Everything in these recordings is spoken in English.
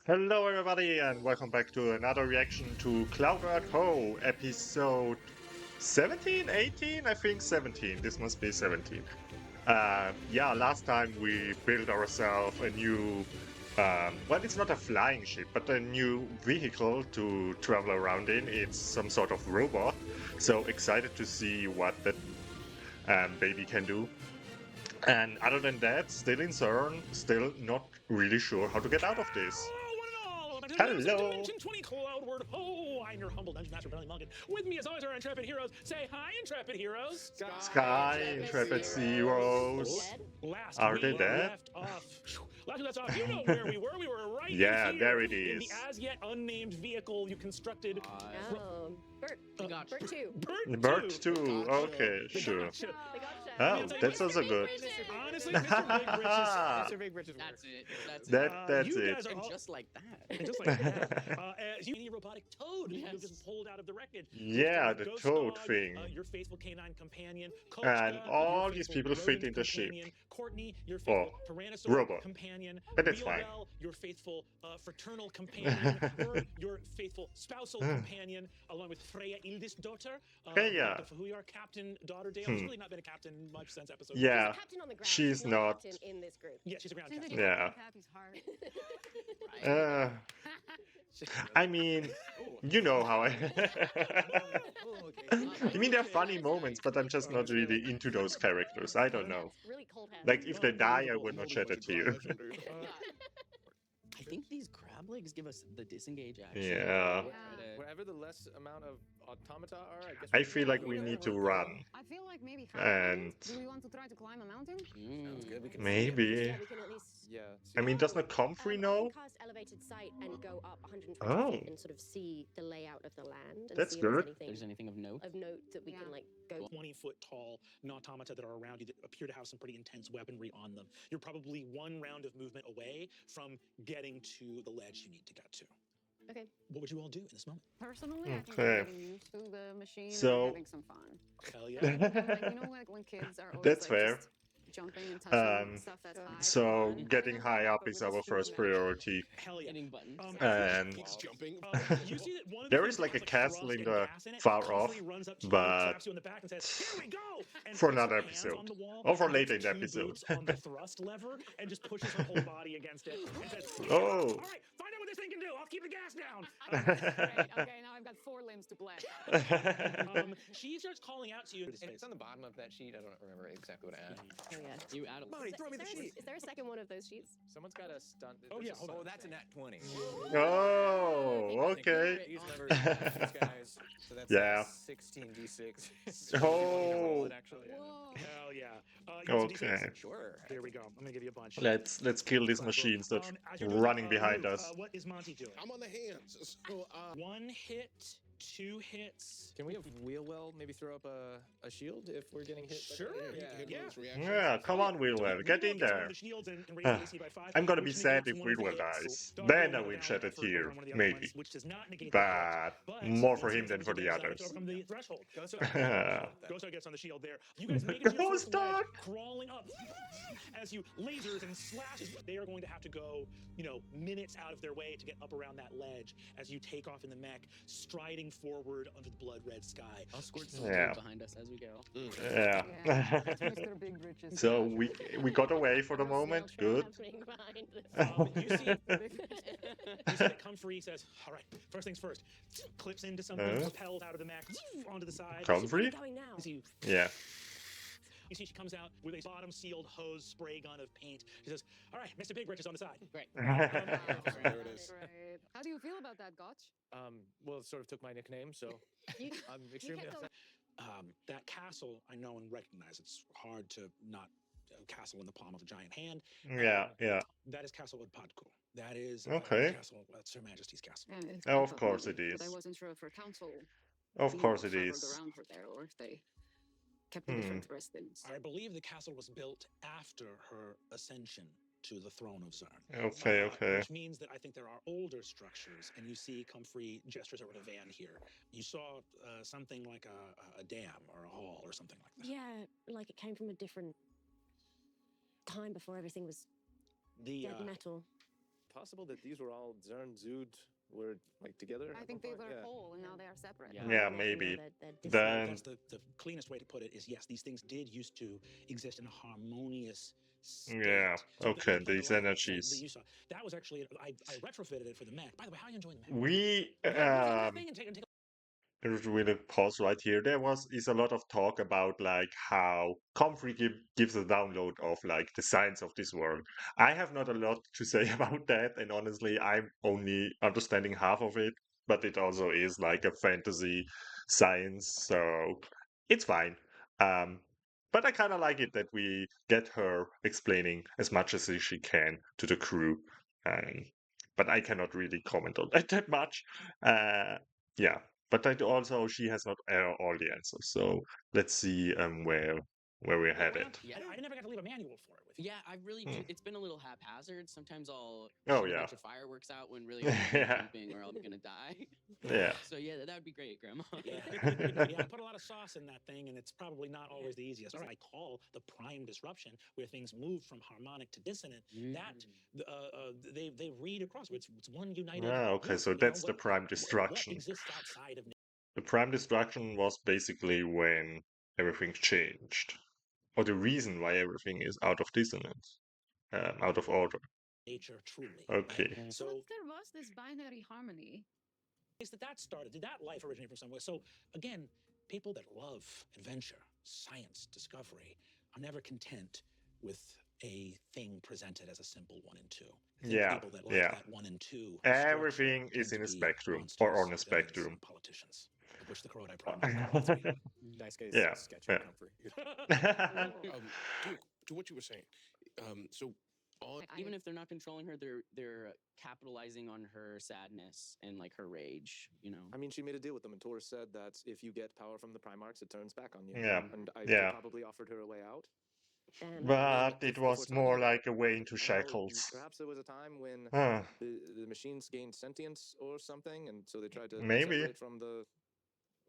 Hello everybody and welcome back to another reaction to Cloudward episode 17, 18? I think 17. This must be 17. Yeah, last time we built ourselves a new, well, it's not a flying ship, but a new vehicle to travel around in. It's some sort of robot. So excited to see what that baby can do. And other than that, still in CERN, still not really sure how to get out of this. Hello. Dimension 20 Cloudward. Oh, I'm your humble Dungeon Master, Belly Mulligan. With me, as always, our intrepid heroes. Say hi, intrepid heroes. Sky, Intrepid Zeros. Last Are we they dead? left off. Last we left off, you know where we were. We were right Yeah, in here. there it In the is. as yet unnamed vehicle you constructed. Bert. Got Bert 2. Bird too. Okay, sure. Gotcha. They gotcha. Oh, that's also good. Honestly, Mr. Big Britches. That's it. That's That's you it. guys are And all, just like that. and just like that, you need a robotic toad Yes. you just pulled out of the wreckage. Yeah, With the Ghost toad Dog, thing. Your faithful canine companion. And Kochka, all your these faithful people fit rodent in the ship. companion. Courtney, your Oh, faithful tyrannosaur robot. companion. But that's fine. Riorel, your faithful fraternal companion. Bert, your faithful spousal companion, along with Freya, eldest daughter. Freya. Who we are, Captain Dotterdale. She's really not been a captain much since episode. Yeah. She's a captain on the ground. she's not not- a captain in this group. Yeah, she's a ground Seems like captain. you Yeah. have Happy's heart. Uh, I mean, you know how I. I mean, there are funny moments, but I'm just not really into those characters. I don't know. Really cold hands. Like, if they die, I would not shed a tear. I think these crab legs give us the disengage action. Yeah. Whatever the less amount of automata are, I guess. I feel like we need to run. I feel like maybe And- do we want to try to climb a mountain? Sounds good. We can Maybe. Yeah, we can at least. Yeah. I mean, does not Comfrey I know? can cast elevated sight and go up 120 Oh. feet and sort of see the layout of the land. And That's see good. If There's there's anything of note? anything of note that we Yeah. can like go. 20-foot tall automata that are around you that appear to have some pretty intense weaponry on them. You're probably one round of movement away from getting to the ledge you need to get to. Okay. What would you all do in this moment? Personally, I think Okay. I'm getting used to the machine So- and having some fun. Hell yeah. Like, you know, like when kids are always That's like, fair. just jumping and touching stuff that's high. So, I getting don't high know, up but is with our this first stupid priority. Hell yeah. Hitting buttons. And Keeps jumping. You see that one of There the is things like a has castle thrust in and the gas in it. far Comfrey off, runs up to you, but taps you on the back and says, "Here we go!" And for puts another her hands episode. on the wall Or for and later puts in the two episode. boots on the thrust lever and just pushes her whole body against it and says, Oh. All right, find out what this thing can do. I'll keep the gas down. Great, okay, now I've got 4 limbs to play. She starts calling out to you. And it's on the bottom of that sheet. I don't remember exactly what I added. Oh yeah. You add a Money, throw me Is the there, sheet. is there a second one of those sheets? Someone's got a stunt. Oh, yeah, hold on. Oh, that's a nat 20. Oh, okay. He's never these guys. So that's Yeah. 16d6. Oh. Actually. Whoa. Hell yeah. You got some Okay. D6? Sure. Here we go. I'm going to give you a bunch. Let's kill these machines that's As you're doing, running behind Luke, us. What is Monty doing? I'm on the hands. So, 1 hit, 2 hits. Can we have Wheelwell maybe throw up a shield if we're getting hit? Sure. Yeah. Yeah, come on, Wilwell, get in there. I'm gonna be sad if Wilwell dies. Then I will shed a tear, maybe. But more for him than for the others. From the threshold. Yeah. Ghost gets on the shield there. You guys make it to your Ghost first ledge, Dog! crawling up as you lasers and slashes. They are going to have to go, minutes out of their way to get up around that ledge as you take off in the mech, striding forward under the blood red sky. I'll squirt some Yeah. behind us as we go. Yeah. That's Mr. Big Britches. So we got away for the moment. Good. You see that Comfrey says, all right, first things first, clips into something, propels out of the mech, onto the side. Comfrey? Going now. Yeah. You see she comes out with a bottom-sealed hose spray gun of paint. She says, all right, Mr. Big Britches on the side. Great. There it is. Great. How do you feel about that, Gotch? Well, it sort of took my nickname, so You, I'm you extremely kept upset. going. That castle, I know and recognize. It's hard to not castle in the palm of a giant hand. Yeah, yeah. That is Castle Udpadku. That is Okay. Castle, that's Her Majesty's castle. Yeah, it's Oh, of comfort course maybe, it But I is. wasn't sure if her council Of course it hovered is. around her there, or if they kept a different residence. I believe the castle was built after her ascension to the throne of Zern. Okay, okay. Which means that I think there are older structures, and you see Comfrey gestures over to Van here. You saw something like a dam or a hall or something like that. Yeah, like it came from a different time before everything was The dead metal. possible that these were all Zern Zood were like together? I at think one they point? were Yeah. whole and now they are separate. Yeah. Yeah, No, maybe. they're Then That's the cleanest way to put it is yes, these things did used to exist in a harmonious state. yeah, So okay, the these light energies. that you saw, that was actually I retrofitted it for the Mac. By the way, how are you enjoying the Mac? We Yeah, you can do the thing and take really pause right here. There is a lot of talk about like how Comfrey gives a download of like the science of this world. I have not a lot to say about that, and honestly, I'm only understanding half of it. But it also is like a fantasy science, so it's fine. Um, but I kind of like it that we get her explaining as much as she can to the crew. Um, but I cannot really comment on that much. Yeah, but that also she has not all the answers. So let's see where we're Well, headed. Yeah. I never got to leave a manual for it with you. Yeah, I really. It's been a little haphazard. Sometimes I'll Oh, shoot a yeah. bunch of fireworks out when really I need to be Yeah. jumping or I'm gonna die. Yeah. So yeah, that would be great, Grandma. Yeah, I put a lot of sauce in that thing, and it's probably not always the easiest. All right, I call the prime disruption, where things move from harmonic to dissonant. That they read across. It's one united. Ah, okay, loop, so you know, that's the prime what destruction. exists outside of The prime destruction was basically when everything changed, or the reason why everything is out of dissonance, out of order. nature truly? Okay. Right? So So if there was this binary harmony, is that started? Did that life originate from somewhere? So again, people that love adventure, science, discovery are never content with a thing presented as a simple 1 and 2. I think Yeah, people that like yeah. that 1 and 2 Everything structure is tend in a to be spectrum, monsters, or on a villains, spectrum. and politicians. Of which the Crowd I promise. Nice guys Yeah, sketch yeah. of Comfrey. To what you were saying, so on Even if they're not controlling her, they're capitalizing on her sadness and like her rage. You know. I mean, she made a deal with them, and Tor said that if you get power from the Primarchs, it turns back on you. Yeah, And they yeah. probably offered her a way out. And But if it we're was talking more about- like a way into Well, shackles. perhaps there was a time when Huh. the machines gained sentience or something, and so they tried to Maybe. separate from the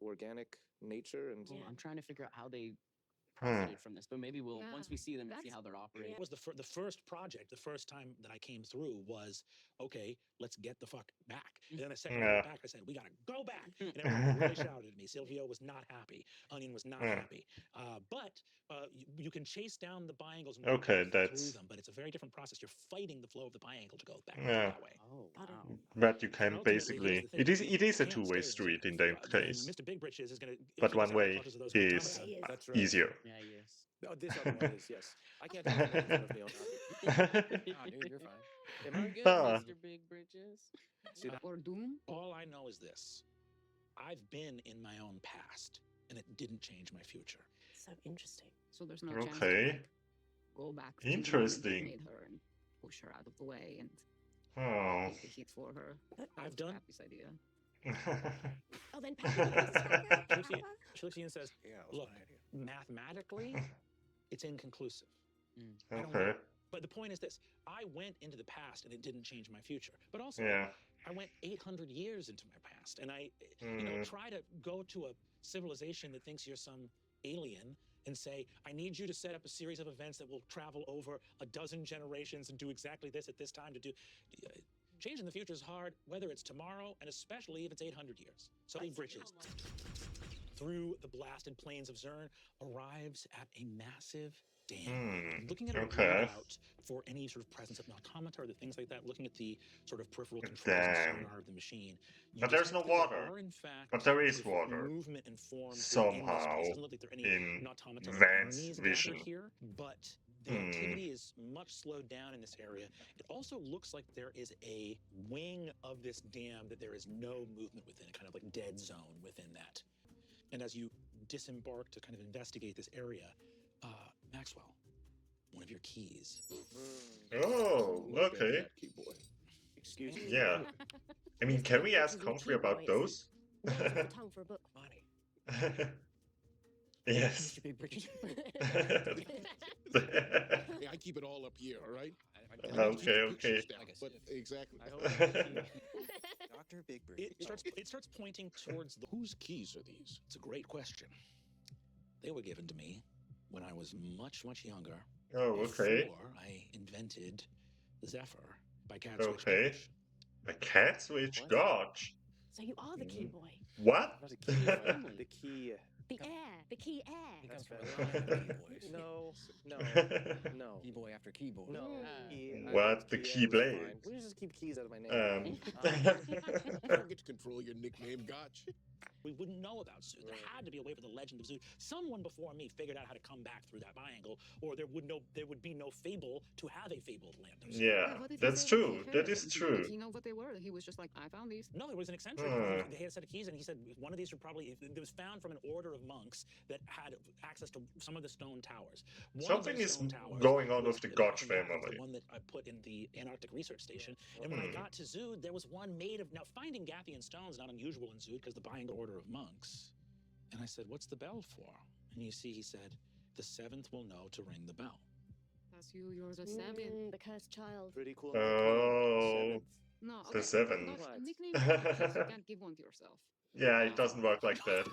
organic nature. And Yeah. I'm trying to figure out how they Hmm. profited from this, but maybe we'll Yeah, once we see them and see that's- how they're operating. It was the first project, the first time that I came through was, okay, let's get the fuck back. And then the second I Yeah. got back, I said, we gotta go back. And everyone really shouted at me. Silvio was not happy. Onion was not Yeah. happy. But you can chase down the biangles and Okay, go through that's- them, but it's a very different process. You're fighting the flow of the biangle to go back Yeah. that way. Oh I don't wow. know. But you And can ultimately, basically here's the it thing, is a can't two-way stay street in there. that case. Mr. Big Britches is gonna. But if he one gets out way clutches of those is automata, That's right. easier. Yeah, yes. Oh, this other one is, yes. I can't tell if it's in front of me or not. Ah, dude, you're fine. Am We're I good, Ah. Mr. Big Bridges. See, that- or doom. all I know is this: I've been in my own past, and it didn't change my future. So interesting. So there's no chance Okay. to like go back to the moment Interesting. that made her and push her out of the way and Oh. take the heat for her. I've done. Happy's idea. Oh, then Pepper. She looks at you and says, Yeah, that was "Look, my idea. mathematically, it's inconclusive. I don't Okay. know. But the point is this: I went into the past, and it didn't change my future. But also, Yeah. I went 800 years into my past, and I try to go to a civilization that thinks you're some alien and say, I need you to set up a series of events that will travel over a dozen generations and do exactly this at this time to do. Changing the future is hard, whether it's tomorrow and especially if it's 800 years. So Big Britches, through the blasted plains of Zern, arrives at a massive dam. Looking at it okay. out for any sort of presence of an automata or the things like that, looking at the sort of peripheral A controls and dam. sonar of the machine. you But there's detect no that there water. are, in fact, But there is sort of water. movement and forms Somehow within this place. It doesn't look like there are any in automata or Van's armies vision. gathered here, but the activity is much slowed down in this area. It also looks like there is a wing of this dam that there is no movement within, kind of like dead zone within that. And as you disembark to kind of investigate this area, Maxwell, one of your keys. Oh, Look at okay. that, key boy. excuse me. Yeah. I mean, can we ask Comfrey about those? Rolls off the tongue for a book. Funny. Yes. Mr. Big Bridges. Hey, I keep it all up here, all right? I like to keep Okay, the pictures okay. down, but exactly. I hope Dr. Big Bridge. it starts pointing towards the. Whose keys are these? It's a great question. They were given to me when I was much, much younger. Oh, okay. Before I invented the Zephyr. by Cat Switch Okay. Gotch. A cat switch What? gotch. So you are the key boy. What? Not a key, Family. the key. The heir. The key heir. He comes That's from better. a line of key boys. No. Key boy after key boy. No. Ah. Key, What? The key key is blade? fine. We just keep keys out of my name. I don't get to control your nickname, Gotch. We wouldn't know about Zood. There had to be a way for the legend of Zood. Someone before me figured out how to come back through that biangle, or there would be no fable to have a fabled land of Zood. Yeah, What if he that's said true. he That had is them? true. Did he know what they were? He was just like, I found these. No, it was an eccentric. Hmm. They had a set of keys, and he said one of these were probably. It was found from an order of monks that had access to some of the stone towers. One of Something those is stone towers going on was with the the Gotch one that- family. The one that I put in the Antarctic Research Station. And when I Hmm. got to Zood, there was one made of. Now, finding Gathian stones not unusual in Zood because the biangle order of monks. And I said, "What's the bell for?" And you see, he said, "The seventh will know to ring the bell." That's you. You're the seven. The cursed child. Pretty cool. Oh. No, The okay. seven. Not What? a nickname. You can't give one to yourself. Yeah, it doesn't work like that.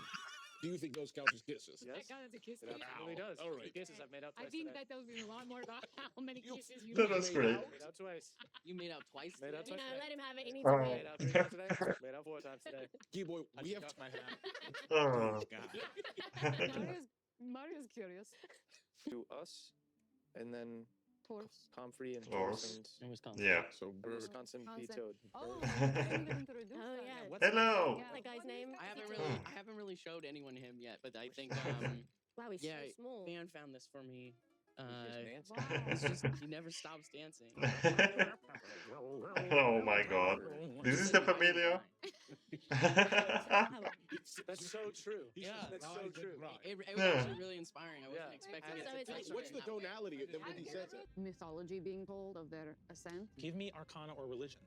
Do you think those count as kisses? Yes. That counts as a kiss. It absolutely does. All right. Two kisses I've made out I twice think today. that tells me a lot more about how many You- kisses you That made. was great. Made out twice. You made out twice. Made out today? twice. Let him have it. He needs Oh. to Made win. out 3 times today. Made out 4 times today. Key boy, I we just have got my hat. Oh. Mario's curious. To us, and then Taurus. Comfrey and Taurus. Torreson's. In Wisconsin. Yeah. So And bird. Wisconsin Concept. vetoed. Oh, Bird. I didn't even introduce Oh, that. yeah. What's Hello. Yeah. That guy's name? I haven't Vito. really, I haven't really showed anyone him yet, but I think Wow, he's Yeah, so small. Dan found this for me. Dance? Wow. It's just he never stops dancing. Oh my god. This is the familiar. That's so true. He's Yeah. just That's so rise and true. grind. It was Yeah. actually really inspiring. I wasn't Yeah. expecting it So to it's like- turn What's the that way. tonality that when he says it? Mythology being told of their ascent. Give me Arcana or Religion.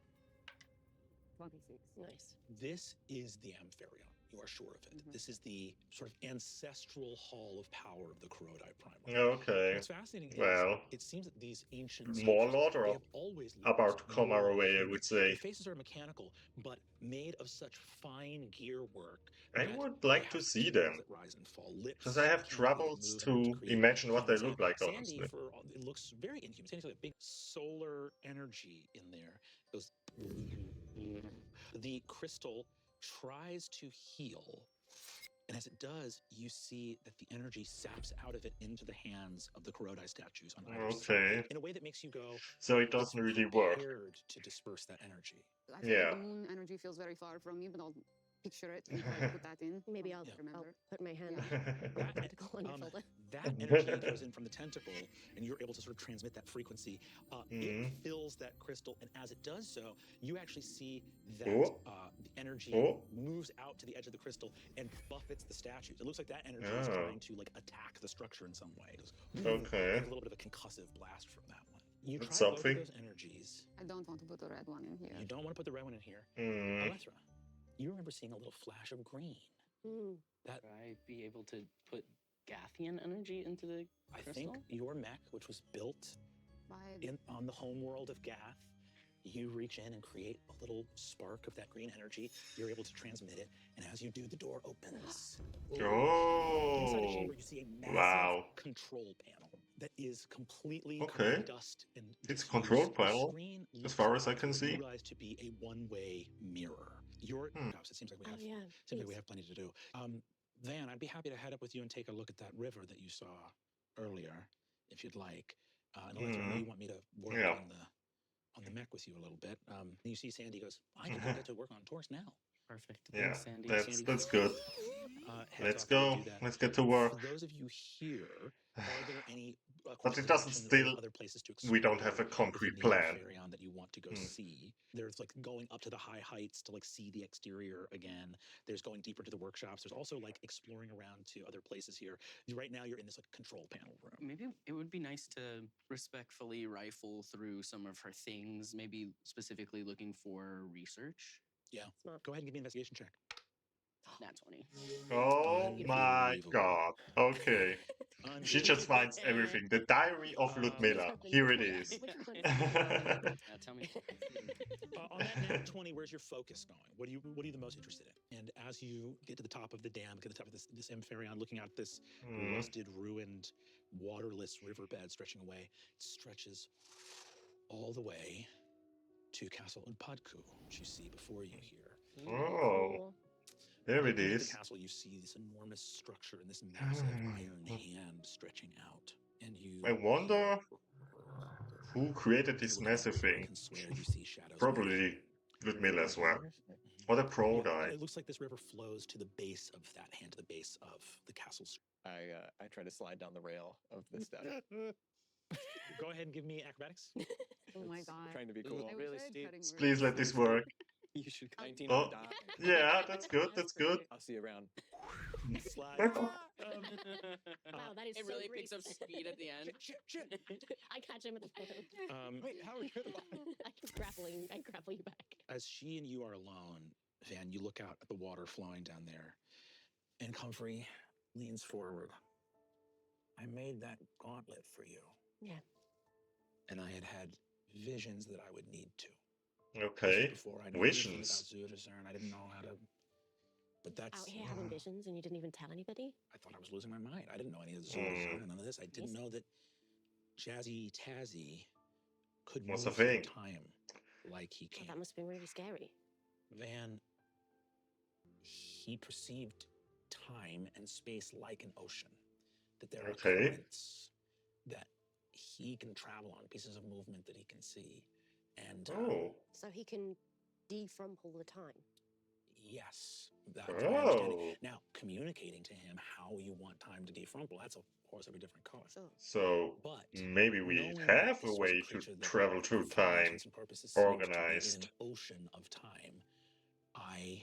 26. Nice. This is the Amphitryon. You are sure of it. Mhm. This is the sort of ancestral hall of power of the Kurodai primal. Okay. What's fascinating is Well, it seems that these ancient Morlord they or have always lived about to come our more way, I human. would Their say. faces are mechanical, but made of such fine gear work. I that would they like to have see pupils them. that rise and fall, lips Because I have that can't troubles move to in order create imagine what they hands. look like, Sandy, honestly. it looks very inhuman. Sandy's like a big solar energy in there. Goes. The crystal tries to heal. And as it does, you see that the energy saps out of it into the hands of the Kurodai statues on either Okay. side in a way that makes you go, So it doesn't really work. prepared to disperse that energy. I feel Yeah. like the moon energy feels very far from me, but I'll picture it and try to put that in. Maybe I'll, Yeah. I'll remember. put my hand That, on tentacle on your um, folder. that energy goes in from the tentacle, and you're able to sort of transmit that frequency. It Mhm. fills that crystal, and as it does so, you actually see that Oh. the energy Oh. moves out to the edge of the crystal and buffets the statues. It looks like that energy is Oh. trying to like attack the structure in some way. It goes, Okay. there's a little bit of a concussive blast from that one. You try That's both of something. those energies. I don't want to put a red one in here. You don't want to put the red one in here. Mm. Alethra, you remember seeing a little flash of green. Mm. That Would I be able to put Gathian energy into the I crystal? think your mech, which was built By on the home world of Gath, you reach in and create a little spark of that green energy. You're able to transmit it, and as you do, the door opens. Inside the Oh. chamber, you see a massive Wow. control panel that is completely Okay. covered in dust and It's diffuse. control The panel, screen as looks far as I can see. realized to be a one-way mirror. Your Hmm. it seems like we Oh, have yeah. seems like we please. have plenty to do. Van, I'd be happy to head up with you and take a look at that river that you saw earlier, if you'd like. And Alethra, I know you want me to work Yeah. on the mech with you a little bit. And you see Sandy goes, I can go get to work on Taurus now. Perfect. Yeah, Thanks, Sandy. that's good. Heads Let's off to go. do that. Let's get to For work. those of you here, are there any But it doesn't still- other places to we don't have a explore concrete within the plan. Amphitryon that you want to go Hmm. see? There's like going up to the high heights to like see the exterior again. There's going deeper to the workshops. There's also like exploring around to other places here. Right now you're in this like control panel room. Maybe it would be nice to respectfully rifle through some of her things, maybe specifically looking for research. Go ahead and give me an investigation check. Nat 20. Oh Unbelievable. my god. Okay. She just finds everything. The Diary of Ludmilla. Here it is. Tell me. On that nat 20, where's your focus going? What are you the most interested in? And as you get to the top of the dam, get to the top of this Amphitryon, looking out this Hmm. rusted, ruined, waterless riverbed stretching away, it stretches all the way to Castle Udpadku, which you see before you here. Oh, there it Looking at is. the castle, you see this enormous structure and this massive iron hand stretching out. And you I wonder who created if you're this looking at massive it, you thing. can swear you see shadows moving. Probably Ludmilla as well. Mhm. What a pro Yeah, guy. it looks like this river flows to the base of that hand, to the base of the castle's. I try to slide down the rail of the step. Go ahead and give me acrobatics. Oh my It's god. Trying to be Ooh. cool. I Really wish I had steep. cutting words. Please let this work. You should 19 Oh. on the dot. Yeah, that's good. That's good. I'll see you around. Slide. Wow, that is It so really picks up brief. speed at the end. I catch him at the phone. Wait, how are you at the bottom? I grapple you back. As she and you are alone, Van, you look out at the water flowing down there, and Comfrey leans forward. I made that gauntlet for you. Yeah. And I had visions that I would need to. Okay. Before I knew anything about Visions. Zudazer, and I didn't know how to. But that's. Out here having visions and you didn't even tell anybody? I thought I was losing my mind. I didn't know any of the Zudazer and none of this. I didn't know that Jazzy Tazzy could What's move the through thing? time like he Oh, can. that must have been really scary. Van, he perceived time and space like an ocean. That there are Okay. currents that he can travel on, pieces of movement that he can see. And Oh. So he can defrumple the time. yes, that's my understanding. Oh. Now, communicating to him how you want time to defrumple, that's of course every different color. Sure. So But maybe we knowing that have a this was way to creature that, travel through for all time intents and purposes, seemed to be in organized. an ocean of time, I,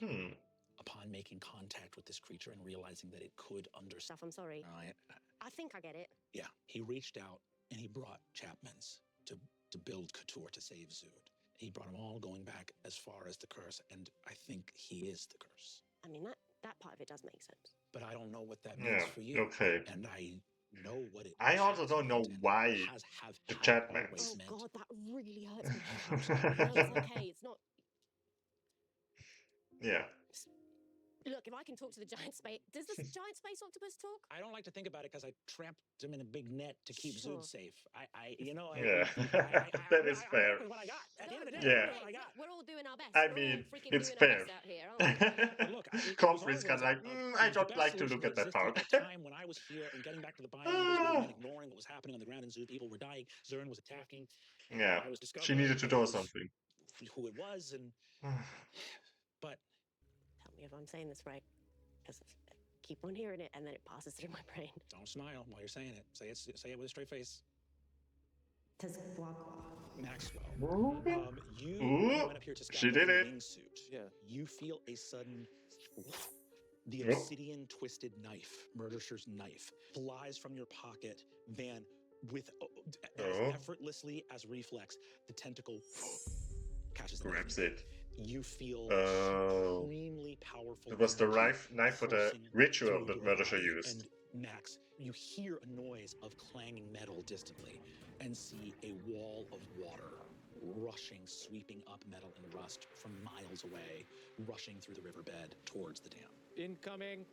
upon making contact with this creature and realizing that it could understand, Stuff, I'm sorry. I think I get it. yeah, he reached out and he brought Chapman's to build Couture to save Zood. He brought them all going back as far as the curse, and I think he is the curse. I mean, that part of it does make sense. But I don't know what that means Yeah. for you. Okay. And I know what it I also has don't know meant and why have the always Chapmans. Oh meant. god, that really hurts me. No, it's okay. It's not. Yeah. Look, if I can talk to the giant space, does this giant space octopus talk? I don't like to think about it because I trapped him in a big net to keep Sure. Zood safe. You know, Yeah. That is fair. What I got. At the end of the day, Yeah. I know what I got. We're all doing our best. I We're all mean, freaking it's doing fair. our best out here, aren't we? Look, it was Comfrey's kind always of like, a- I it was the don't best like to solution look at that existed part. at the time when I was here and getting back to the biome was moving and ignoring what was happening on the ground in Zoo. People were dying. Zern was attacking. Yeah. I was She discovering needed to do something. who it was, and but Tell me if I'm saying this right. Because I keep on hearing it and then it passes through my brain. don't smile while you're saying it. Say it with a straight face. Maxwell. You Ooh, went up here to she scout did the it. wingsuit. Yeah. You feel a sudden. The Yep. obsidian twisted knife, Murderer's knife, flies from your pocket. Van, with as Oh. effortlessly as reflex, the tentacle catches the Grabs knife. it. You feel Oh. extremely powerful. It was the energy knife for the pulsing ritual through that your Murderer body. used. And Max, you hear a noise of clanging metal distantly and see a wall of water rushing, sweeping up metal and rust from miles away, rushing through the riverbed towards the dam. Incoming.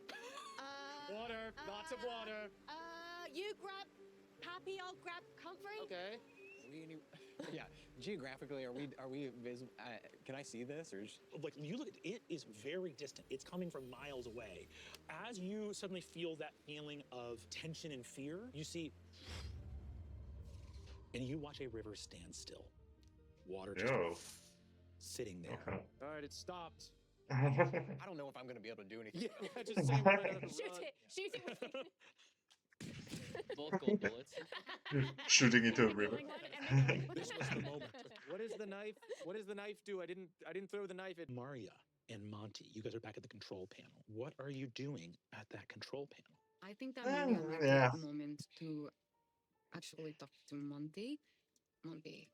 Water. Lots of water. You grab Pappy, I'll grab Comfrey. Okay. Yeah. Geographically, are we visible? Can I see this or? Like, you look at it, is very distant. It's coming from miles away. As you suddenly feel that feeling of tension and fear, you see, and you watch a river stand still. Water just Yo. sitting there. Okay. All right, it stopped. I don't know if I'm gonna be able to do anything. Yeah, just say we're gonna Shoot run. it! Shoot it with it! Both gold bullets. Shooting into a river. This was the moment. What is the knife? What does the knife do? I didn't throw the knife at. Maria and Monty, you guys are back at the control panel. What are you doing at that control panel? I think that maybe I might Yeah. take a moment to actually talk to Monty. Monty,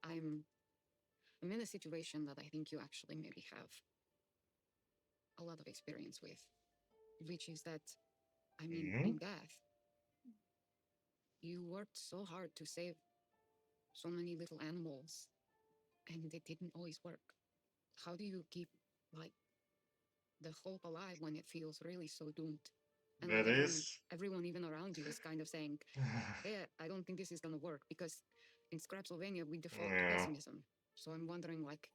I'm in a situation that I think you actually maybe have a lot of experience with, which is that, I mean, in death, you worked so hard to save so many little animals, and it didn't always work. How do you keep, like, the hope alive when it feels really so doomed? And That like is. everyone even around you is kind of saying, hey, I don't think this is going to work, because in Scrapsylvania, we default to Yeah. pessimism. So I'm wondering, like,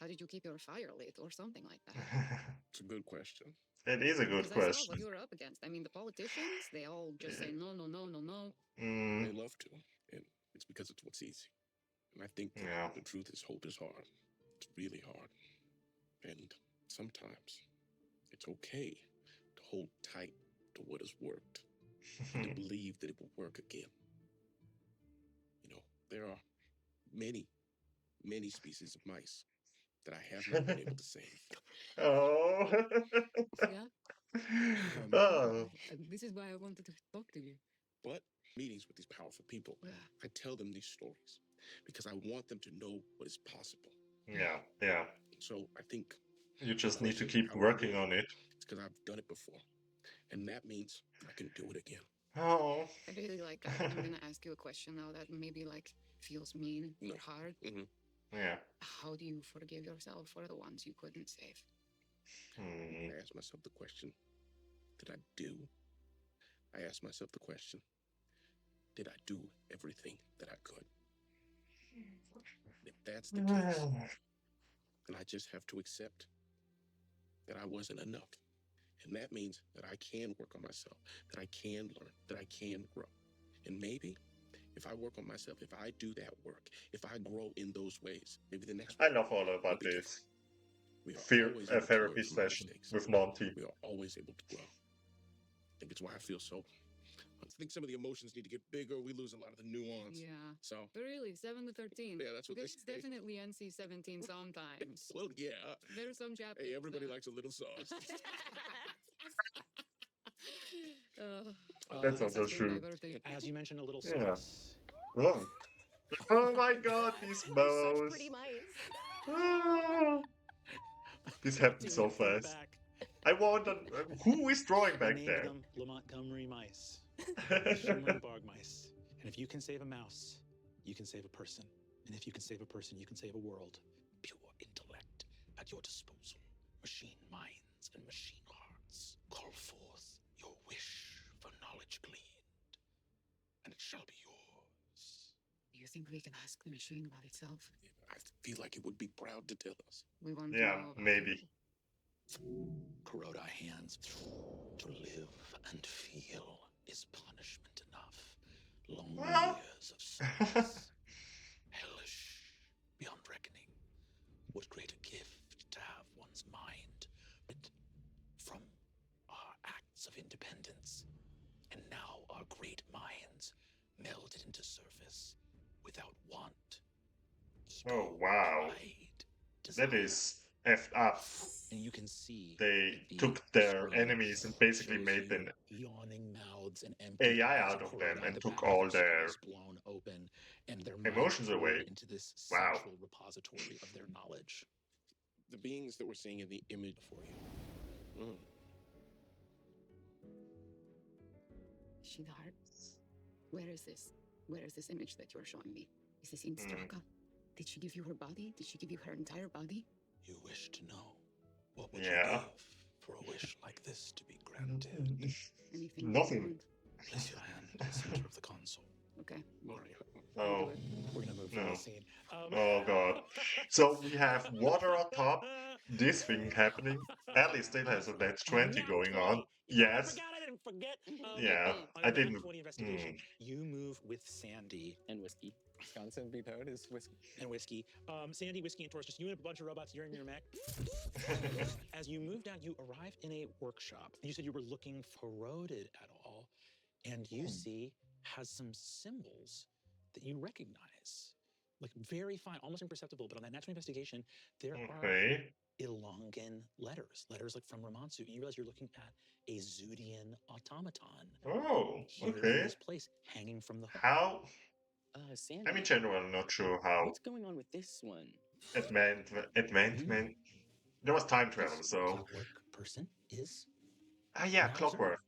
how did you keep your fire lit or something like that? It's a good question. It is a good Because I saw what question. you were up against. I mean, the politicians, they all just say no, no, no, no, no. Mm, They love to, and it's because it's what's easy. And I think that yeah. the truth is hope is hard. It's really hard. And sometimes it's okay to hold tight to what has worked and to believe that it will work again. You know, there are many, many species of mice that I have not been able to save. Oh. Yeah. Oh. This is why I wanted to talk to you. But meetings with these powerful people, I tell them these stories because I want them to know what is possible. Yeah, yeah. So I think You just need to question, keep how do I do working it? on it. It's because I've done it before. And that means I can do it again. Oh. I really like, I'm going to ask you a question now that maybe like feels mean No. or hard. Yeah. How do you forgive yourself for the ones you couldn't save? Hmm. I ask myself the question, did I do? I ask myself the question, did I do everything that I could? If that's the case, then I just have to accept that I wasn't enough. And that means that I can work on myself, that I can learn, that I can grow. And maybe if I work on myself, if I do that work, if I grow in those ways, maybe the next I one love all will about be this. different. We are always able to Therapy learn from our session mistakes. with Monty. We are always able to grow. I think it's why I feel so. I think some of the emotions need to get bigger. We lose a lot of the nuance. Yeah. So, But really, 7 to 13. yeah, that's what There's they say. definitely NC-17 sometimes. Well, yeah. There's some chapters. Hey, everybody likes a little sauce. That's this also has been true. diverting. As you mentioned, a little Yeah. sauce. Oh. Oh my god, these They're mouse. such pretty mice. Ah. This happened so Think fast. back. I wonder who is drawing I back named there. them Le Montgomery mice, the shimmering bog mice. And if you can save a mouse, you can save a person. And if you can save a person, you can save a world. Pure intellect at your disposal. Machine minds and machine hearts. Call forth your wish for knowledge gleaned, and it shall be yours. Do you think we can ask the machine about itself? I feel like it would be proud to tell us. We want to Yeah, know about maybe. you. Corrode our hands. To live and feel is punishment enough. Long years of service. Hellish beyond reckoning. What greater gift to have one's mind rid from our acts of independence. And now our great minds melded into service without want. Oh wow. Pride, That desire. is effed up. And you can see They the took their screen enemies and basically shows made you an yawning mouths and empty AI eyes out of Corrode them on and the took back of all their skulls blown open, and their emotions minds poured away. into this Wow. central repository of their knowledge. The beings that we're seeing in the image For you. Shidhar, where is this? Where is this image that you're showing me? Is this in Straka? Did she give you her body? Did she give you her entire body? You wish to know what would Yeah. you give for a wish like this to be granted? Anything? Nothing. You want? Place your hand in the center of the console. Okay. Mario. Oh. Do it. We're gonna move from No. this scene. Oh god. So we have water on top, this thing happening. Ellie still has a net 20 Nat going 20. on. You thought Yes. I forgot? I didn't forget. Yeah, On I a nat didn't. 20 investigation. You move with Sandy And whiskey. Wisconsin beat out is whiskey. and Whiskey. Sandy, Whiskey, and Taurus, just you and a bunch of robots, you're in your mech. As you move down, you arrive in a workshop. You said you were looking for Corroded at all, and you see has some symbols that you recognize. Like very fine, almost imperceptible, but on that natural investigation, there are Okay. Ilongan letters like from Ramansu. And you realize you're looking at a Zudian automaton Oh, here in okay. this place, hanging from the hook. How? Sandy. I'm in general not sure how What's going on with this one? advancement. There was time travel, This so. clockwork person is Ah, yeah, now clockwork.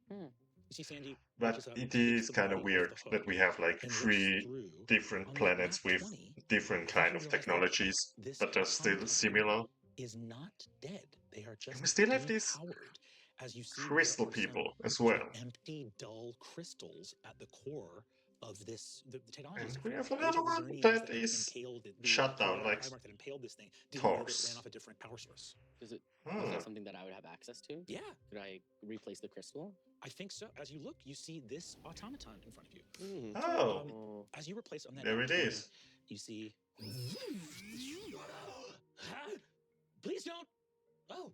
You see Sandy But reaches up, it takes is the kind of body off weird the that hook, we have like and looks 3 through different on that planets nat with 20. different I kind think of you realize that technologies, this but they're still contact similar. is not dead. They are just we still have these depowered. As you see, crystal there are some people as sort well. of empty, dull crystals at the core of this. The technology is And we crazy. have Each of another the one Zernians that have is impaled the shut down, Cloudward like Primarch that impaled this thing didn't know that it Thors. ran off a different power source. Was that Hmm. something that I would have access to? Yeah, Could I replace the crystal? I think so. As you look, you see this automaton in front of you. Oh, Oh, As you replace on that there it screen, is. you see. Please don't. Oh,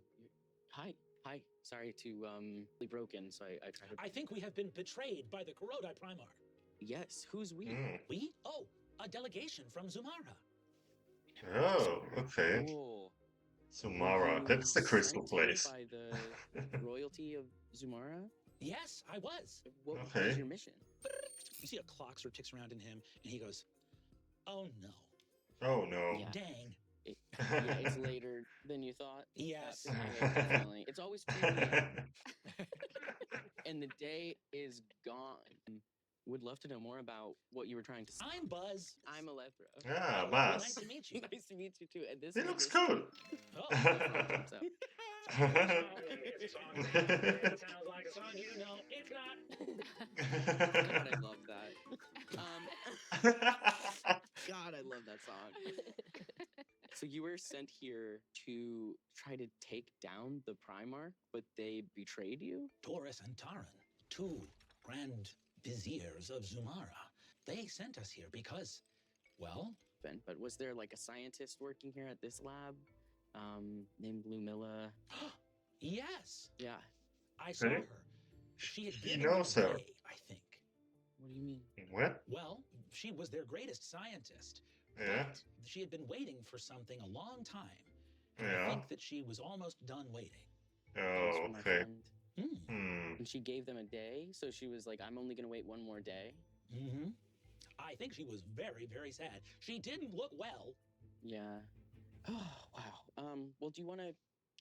hi. Sorry to be broken. So I tried to. I think we have been betrayed by the Kurodai Primar. Yes. Who's we? Hmm. We? Oh, a delegation from Zumara. Oh, okay. Cool. Sumara, You that's the crystal sent here place. by the royalty of Zumara. Yes, I was. What Okay. was your mission? You see a clock sort of ticks around in him, and he goes, "Oh no, Oh no. Yeah. dang, Yeah, it's later than you thought. yes." Yeah, definitely. It's always 2 a.m. and the day is gone. Would love to know more about what you were trying to say. I'm Buzz. I'm Alethra. Ah, Nice Mas. to meet you. Nice to meet you too. And this He is looks this- cool. Oh, Thumbs up. it sounds like a song you know. It's not. God, I love that. God, I love that song. So you were sent here to try to take down the Primarch, but they betrayed you? Taurus and Taran, two grand viziers of Zumara. They sent us here because, well, Ben, but was there like a scientist working here at this lab named Lumilla? yes, Yeah. I saw Hey, her. She had he given knows me her. away, I think. What do you mean? What? Well, she was their greatest scientist. Yeah. But she had been waiting for something a long time. And I Yeah. think that she was almost done waiting. Thanks Oh, for my okay. friend. Hmm. And she gave them a day, so she was like, I'm only gonna wait one more day. Mm-hmm. I think she was very, very sad. She didn't look well. Yeah. Oh, wow. Well, do you wanna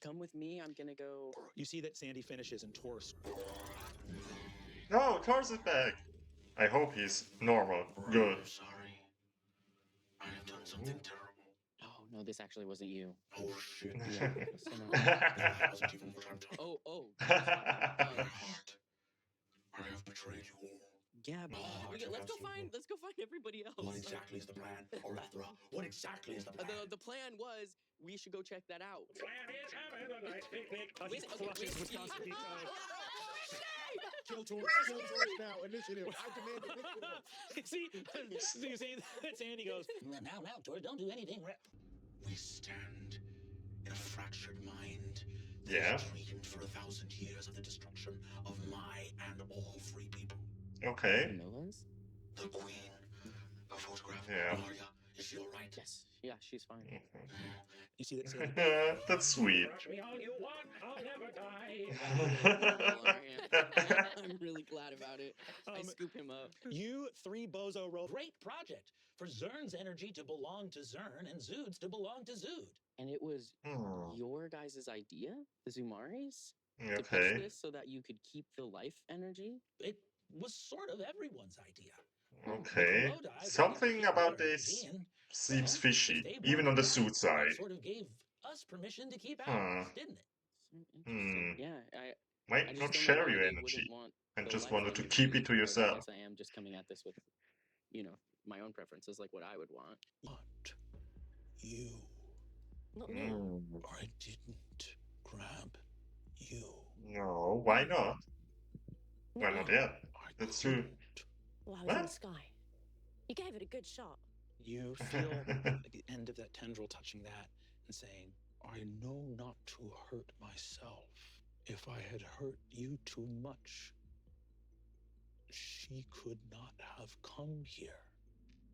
come with me? I'm gonna go. You see that Sandy finishes and Taurus. No, Thors is back. I hope he's normal. Good. Sorry. I have done something terrible. Oh no, this actually wasn't you. Oh shit. Yeah. someone- That wasn't even what I'm talking Oh. My heart. I have betrayed you all. Yeah, but Oh, okay, let's go absolutely. find everybody else. What exactly is the plan, Olethra? What exactly is the plan? The plan was we should go check that out. Plan is having a nice picnic. Wait, okay, wait. Kill Taurus now. Initiative. I demand initiative. see that Sandy goes, now, Taurus, don't do anything. We stand in a fractured mind. that Yeah. has dreamed for 1,000 years of the destruction of my and all free people. Okay. Milla's? The queen. A photograph. Yeah. Maria, is she all right? Yes. Yeah, she's fine. You see that Sandy. That's sweet. Crush me all you want, I'll never die. I'm really glad about it. I scoop him up. You three bozo roll. Great project for Zern's energy to belong to Zern and Zood's to belong to Zood. And it was Hmm. your guys' idea, the Zumaris, to pitch Okay. this so that you could keep the life energy? It was sort of everyone's idea. Okay. Kurodai wanted to Something keep about their this energy, and, seems well, fishy, if they even wanted on the that, suit that side. sort of gave us permission to keep Huh. ours, didn't it? So interesting. Hmm. Yeah, I Might just not don't know share why your they energy wouldn't want and the just life wanted to energy, keep it to but yourself. I guess I am just coming at this with, my own preferences, like what I would want. But you, Not me. I didn't grab you. No, why not? Why not No. yet? I That's true. couldn't. Well, I was in What? the sky. You gave it a good shot. You feel like the end of that tendril touching that and saying, I know not to hurt myself. If I had hurt you too much, she could not have come here.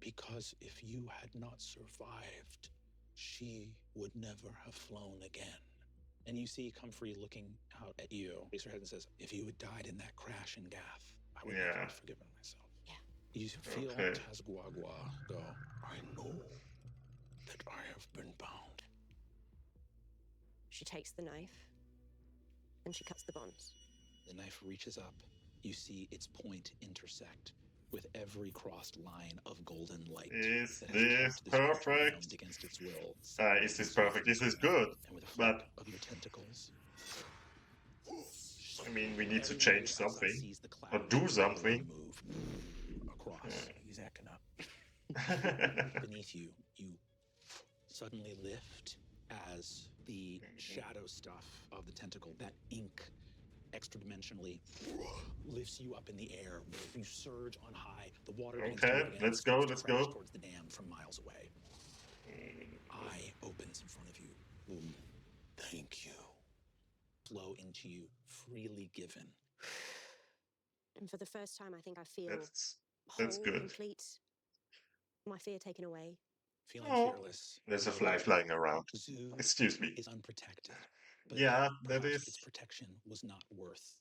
Because if you had not survived, she would never have flown again. And you see Comfrey looking out at you, raise her head and says, if you had died in that crash in Gath, I would never Yeah. have forgiven myself. Yeah. You feel Okay. Tazguagua go, I know that I have been bound. She takes the knife and she cuts the bonds. The knife reaches up. You see its point intersect with every crossed line of golden light. Is that has this kept this creature perfect? bound against its will. Is this perfect? This is good. And with a but- flip of your tentacles. I mean, we need to every change outside something. sees the Or cloud do something. move across boss. He's acting up. Beneath you, you suddenly lift as the shadow stuff of the tentacle, that ink extra-dimensionally, lifts you up in the air. You surge on high. The water begins to Okay, move again. let's It go, starts to let's crash go. towards the dam from miles away. Eye opens in front of you. Thank you. Flow into you, freely given. And for the first time, I think I feel That's whole, good. complete. My fear taken away. Feeling Oh, fearless. there's a fly flying around. Zoo Excuse me. is unprotected. But Yeah, that perhaps is. its protection was not worth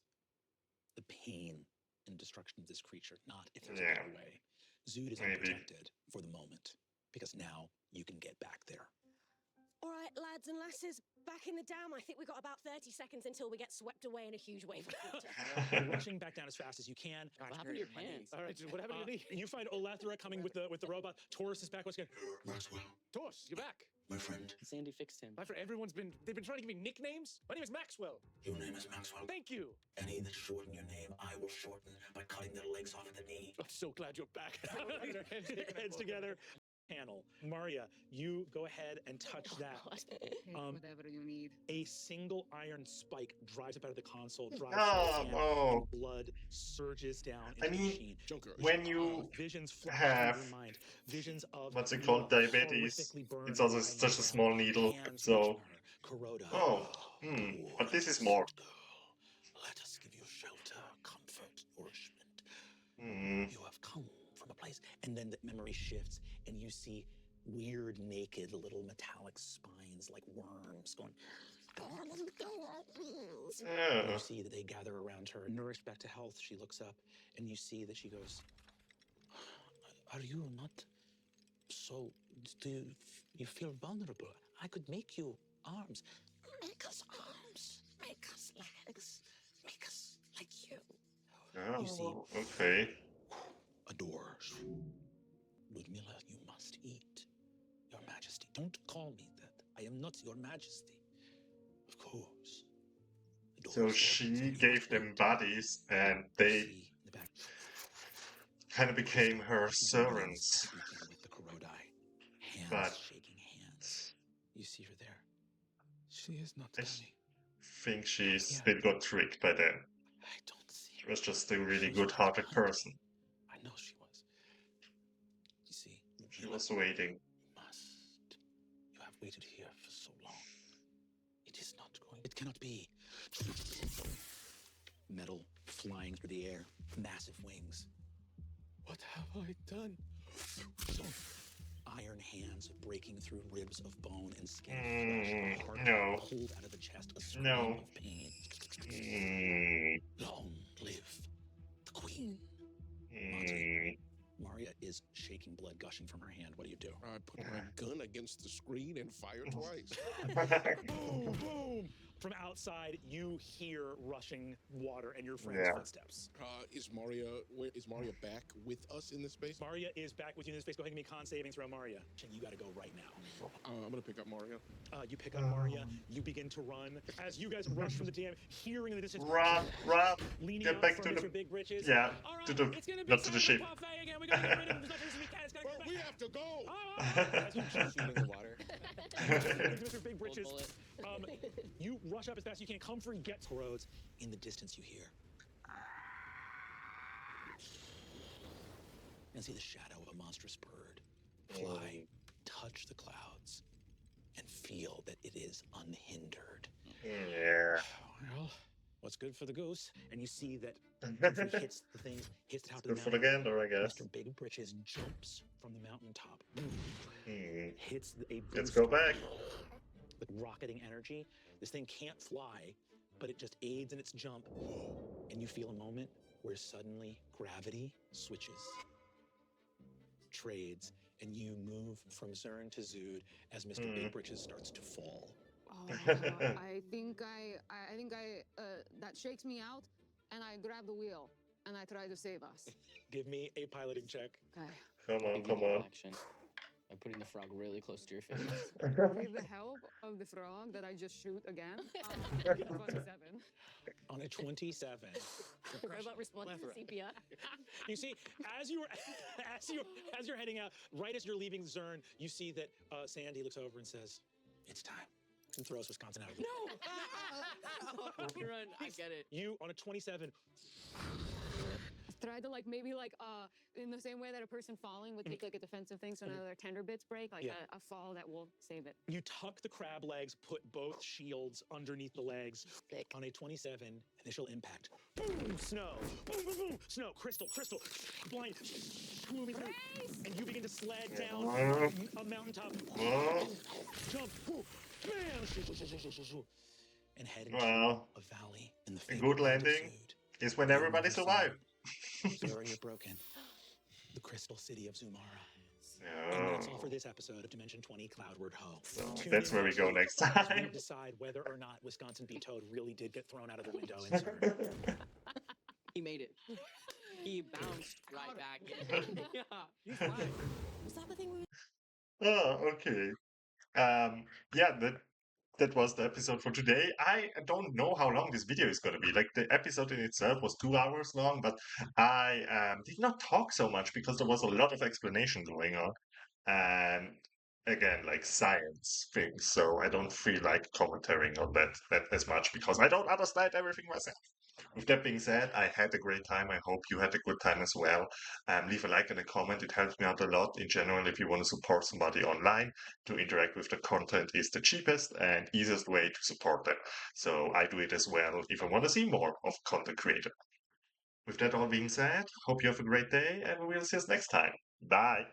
the pain and destruction of this creature, not if there's a Yeah. better way. Zood is Maybe. unprotected for the moment, because now you can get back there. All right, lads and lasses, back in the dam. I think we've got about 30 seconds until we get swept away in a huge wave of water. You're rushing back down as fast as you can. What happened to your pants? All right, what happened to your knee? You find Olethra coming with the robot. Taurus is back once again. Maxwell, Tosh, you're back. my friend. Sandy fixed him. My friend, they've been trying to give me nicknames. My name is Maxwell. Your name is Maxwell. Thank you. Any that shorten your name, I will shorten by cutting their legs off at the knee. I'm so glad you're back. Heads together. Panel. Maria, you go ahead and touch that. Take whatever you need. A single iron spike drives up out of the console, drives Oh, through the oh. and blood surges down I into the mean, machine. Joker. When you Visions flash have through your mind. Visions of what's it you called, diabetes, horrifically burned it's also lying such a down, small needle, hands so. reaching her. Kuroda. Oh, but this is more. Let us give you shelter, comfort, nourishment. Hmm. You have come from a place. And then the memory shifts, and you see weird, naked, little metallic spines like worms going. And Yeah. you see that they gather around her, nourished back to health. She looks up, and you see that she goes, "Are you not so? Do you feel vulnerable? I could make you arms. Make us arms. Make us legs. Make us like you." You see. Oh, okay. A door. Ludmilla, you must eat. Your Majesty. Don't call me that. I am not your Majesty. Of course. The door So is she open, you gave must them eat. bodies and You they see in the back. kind of became her Begins servants. speaking with the Kurodai. Hands But- shaking hands. You see her there. She is not I Danny. think she's Yeah. they got tricked by them. I don't see She her. was just a really She was good-hearted behind me. person. I know she was. You see, She was waiting. must. You have waited here for so long. It is not going. It cannot be. Metal flying through the air, massive wings. What have I done? Iron hands breaking through ribs of bone and skin. Flesh, the heart no. pulled out of the chest, a scream No. of pain. Mm, Long live the queen. mm. Maria is shaking, blood gushing from her hand. What do you do? I put my gun against the screen and fire twice. Boom, boom! From outside, you hear rushing water and your friend's Yeah. footsteps. Is Maria back with us in this space? Maria is back with you in this space. Go ahead and give me a con saving throw, Maria. You gotta go right now. I'm gonna pick up Maria. You pick up Maria. You begin to run. As you guys rush from the dam, hearing in the distance, Run, run. leaning Get out back from to Mr. the. Big Britches. Yeah, All right, to the. it's gonna be Not to the time ship. for buffet again. We gotta get rid of him as much as we can. It's gotta Well, get we back. have to go. As you jump Shooting the water. into Mr. Big Britches, bullet. you rush up as fast as you can. Comfort gets roads. In the distance, you hear. And see the shadow of a monstrous bird fly, touch the clouds, and feel that it is unhindered. Yeah. Well, what's good for the goose? And you see that Comfort hits the thing, hits the top of Good the for the mountain. gander, I guess. Mr. Big Britches jumps from the mountaintop, Hmm. hits a Let's boost go back. with rocketing energy. This thing can't fly, but it just aids in its jump. And you feel a moment where suddenly gravity switches, trades, and you move from Zern to Zood as Mr. Big Britches starts to fall. I think that shakes me out, and I grab the wheel and I try to save us. Give me a piloting check. Okay. Come on, Give you come the on. action. by putting the frog really close to your face. With the help of the frog that I just shoot again. 27. On a 27. What about response to Plethora. CPR? You see, as you're heading out, right as you're leaving Zern, you see that Sandy looks over and says, "It's time," and throws Wisconsin out of the way. Run, I get it. You on a 27. Try to maybe in the same way that a person falling would take a defensive thing, so none of their tender bits break, Yeah. a fall that will save it. You tuck the crab legs, put both shields underneath the legs. Sick. On a 27, initial impact. Boom, snow. Boom, boom, boom. Snow, crystal, blind. Moving through. And you begin to sled down a mountaintop. Jump. Bam. And head into Well, a valley in the a fabled good landing altitude. is when You've everybody never seen survived. the barrier broken. The crystal city of Zumara. And that's all for this episode of Dimension 20 Cloudward Ho. So Tune that's in where we next go week next as we time. decide whether or not Wisconsin Beat Toad really did get thrown out of the window in CERN. He made it. He bounced right back in. Yeah, he's fine. Was that the thing we were Oh, okay. Yeah, that was the episode for today. I don't know how long this video is going to be. Like, the episode in itself was 2 hours long, but I did not talk so much because there was a lot of explanation going on. And again, like science things. So I don't feel like commentating on that as much because I don't understand everything myself. With that being said, I had a great time. I hope you had a good time as well. Leave a like and a comment. It helps me out a lot. In general, if you want to support somebody online, to interact with the content is the cheapest and easiest way to support them. So I do it as well if I want to see more of content creator. With that all being said, hope you have a great day and we will see us next time. Bye.